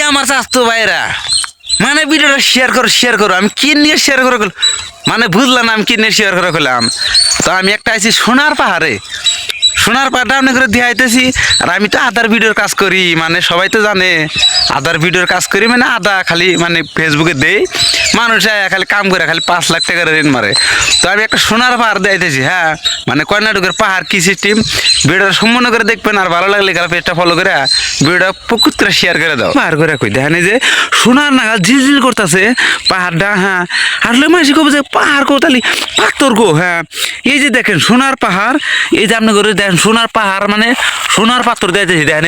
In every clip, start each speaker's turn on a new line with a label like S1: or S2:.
S1: আমার চাস্তো ভাইরা মানে ভিডিওটা শেয়ার করো আমি কি নিয়ে শেয়ার করে মানে বুঝলাম না আমি কি নিয়ে শেয়ার করে করলাম। তো আমি একটা আইছি সোনার পাহাড়ে, সোনার পাহাড়টা অনেক করে দিয়ে আইতেছি। আর আমি তো আদার ভিডিওর কাজ করি, মানে সবাই তো জানে আদার ভিডিওর কাজ করি, মানে আদা খালি মানে ফেসবুকে দেই, মানুষ খালি কাম করে খালি 5 লাখ টাকার রেন্ট মারে। তো আমি একটা সোনার পাহাড় দিয়েছি, হ্যাঁ মানে কর্ণাটকের পাহাড় কি সিস্টেম, ভিডিওটা সম্পূর্ণ করে দেখবেন। আর ভালো লাগলে গেলে পেজটা ফলো করে ভিডিওটা পুকুর করে শেয়ার করে দাও। পাহাড় করে কই দেখেন এই যে সোনার নাগাল ঝিলঝিল করতেছে পাহাড়টা, হ্যাঁ আসলে মাসি কবে যে পাহাড় কোতালি পাথর গো, হ্যাঁ এই যে দেখেন সোনার পাহাড়, এই যে আপনি করে দেখেন সোনার পাহাড় মানে সোনার পাথর দিয়েছি দেখেন,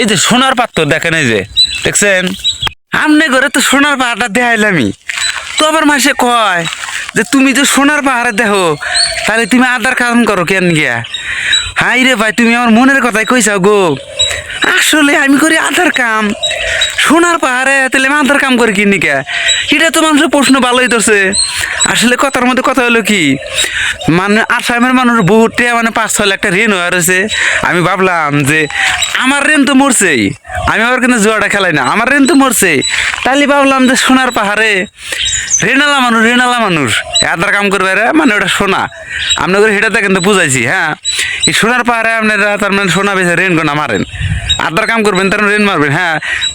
S1: এই যে সোনার পাথর দেখেন, এই যে দেখছেন আপনি ঘরে তো সোনার পাহাড়টা দেখাইলামই। তো আবার মাসে কয় যে তুমি তো সোনার পাহাড়ে দেখো তাহলে তুমি আদার কাম করো কেন গিয়া। হাই রে ভাই তুমি আমার মনের কথাই কইসাও গো, আসলে আমি করি আধার কাম সোনার পাহাড়ে, তাহলে আমি আধার কাম করি কিনি কে। এটা তো মানুষের প্রশ্ন ভালোই ধরছে। আসলে কথার মধ্যে কথা হলো কি, মানে আসামের মানুষ বহুতে মানে 5-6 লাখ টাকা ঋণ হয়ে রয়েছে। আমি ভাবলাম যে আমার ঋণ তো মরছেই, আমি আবার কিন্তু জুয়াটা খেলাই না, আমার ঋণ তো মরছে, তাহলে ভাবলাম যে সোনার পাহাড়ে রেনালা মানুষ আধার কাম করবে মানে ওটা সোনা আপনাদের সেটাতে কিন্তু বুঝাইছি। হ্যাঁ এই সোনার পাহাড়ে আপনারা তার মানে সোনা বেছে রেন গোনা মারেন, আধার কাম করবেন তার রেন মারবেন, হ্যাঁ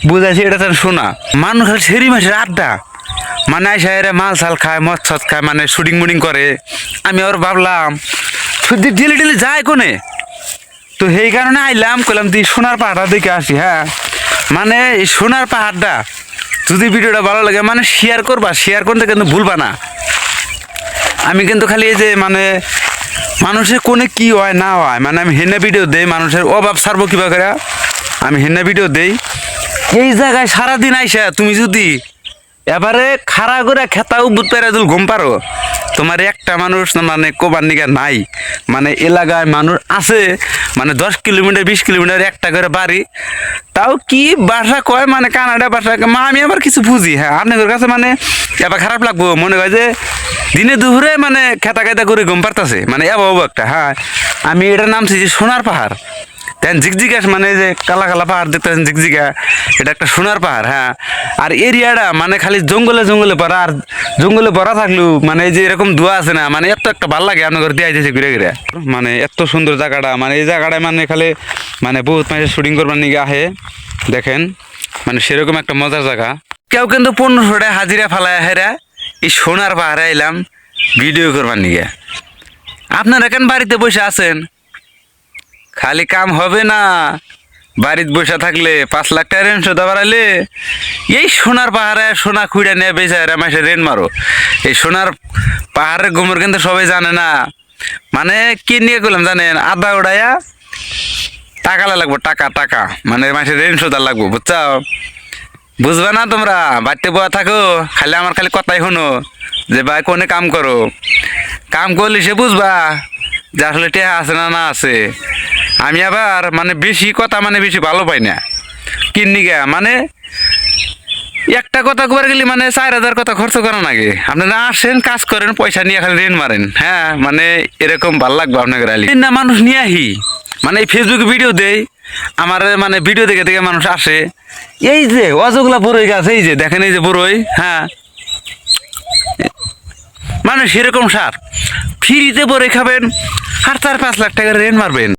S1: বুঝাইছি এটা তার সোনা। মানুষ সেরি মাসের আড্ডা মানে আইসা মাল সাল খায় মদ সদ খায় মানে শুটিং মুটিং করে। আমি আবার ভাবলাম শুধু ডেলি যায় কোনে, তো সেই কারণে আইলাম কইলাম তুই সোনার পাহাড়টা দেখে আসি। হ্যাঁ মানে এই সোনার পাহাড়টা যদি ভিডিওটা ভালো লাগে মানে শেয়ার করবা, শেয়ার করতে কিন্তু ভুলবা না। আমি কিন্তু খালি এই যে মানে মানুষের কোনে কি হয় না হয় মানে আমি হেনে ভিডিও দেই, মানুষের অভাব সারবো কিবা করে আমি হেনে ভিডিও দেই। এই জায়গায় সারাদিন আইসা তুমি যদি এবারে খাড়া করে খেতা উবুত পেরে যদি ঘুম পারো, তোমার একটা মানুষ মানে কোবার নিকা নাই, মানে এলাকায় মানুষ আছে মানে 10 কিলোমিটার 20 কিলোমিটার একটা করে বাড়ি, তাও কি বাসা কয় মানে কানাডা বাসা মা আমি আবার কিছু বুঝি। হ্যাঁ আপনাদের কাছে মানে এবার খারাপ লাগবো, মনে হয় যে দিনে দুপুরে মানে খেতা খেতা করে ঘুম পারতেছে মানে এবার একটা। হ্যাঁ আমি এটার নামছি যে সোনার পাহাড়, দেন ঝিকঝিকা মানে যে কালা কালা পাহাড় দেখতেছেন ঝিকঝিকা, এটা একটা সোনার পাহাড়। হ্যাঁ আর এরিয়াটা মানে খালি জঙ্গলে ভরা, আর জঙ্গলে ভরা থাকলেও মানে এই যে এরকম ধোয়া আছে না, মানে এত একটা ভালো লাগে আপনার দিয়ে আইতেছে ঘুরে ঘুরে, মানে এত সুন্দর জায়গাটা, মানে এই জায়গাটায় মানে খালি মানে বহুত মানুষ শুটিং করবার নিয়ে আহে দেখেন, মানে সেরকম একটা মজার জায়গা। কেউ কিন্তু 1500 টাকা হাজিরা ফালায় হেরা এই সোনার পাহাড়ে এলাম ভিডিও করবার নিয়ে। আপনারা কেন বাড়িতে বসে আছেন, খালি কাম হবে না, বাড়িতে বসে থাকলে 5 লাখ টাকা রেন্ট শোধ বাড়াইলে এই সোনার পাহাড়ে সোনা খুঁড়ে নিয়ে বেঁচে মাসে রেন্ট মারো। এই সোনার পাহাড়ের গোমর কিন্তু সবাই জানে না, মানে কি নিয়ে করলাম জানেন, আধা উড়াইয়া টাকা লাগবো, টাকা মানে মাসে রেন্ট শোধ লাগবো, বুঝছো বুঝবে না তোমরা বাড়িতে বয়া থাকো খালি আমার খালি কথাই শোনো যে ভাই কোনে কাম করো, কাম করলে সে বুঝবা যে আসলে টেহা আছে না আছে। আমি আবার মানে বেশি কথা মানে বেশি ভালো পাই না কিন্নি গা, মানে একটা কথা কবার গেলে মানে 4000 কথা খরচ করা লাগে। আপনারা আসেন কাজ করেন পয়সা নিয়ে খালি রেন্ট মারেন, হ্যাঁ মানে এরকম ভাল লাগবে আপনাকে রালি না। মানুষ নিয়ে আহি মানে এই ফেসবুকে ভিডিও দেই, আমার মানে ভিডিও দেখে দেখে মানুষ আসে। এই যে অজগুলা বড়ই গাছ এই যে দেখেন এই যে বড়ই, হ্যাঁ মানে সেরকম সার ফ্রিতে বড়ই খাবেন আর 4-5 লাখ টাকা রেন্ট মারবেন।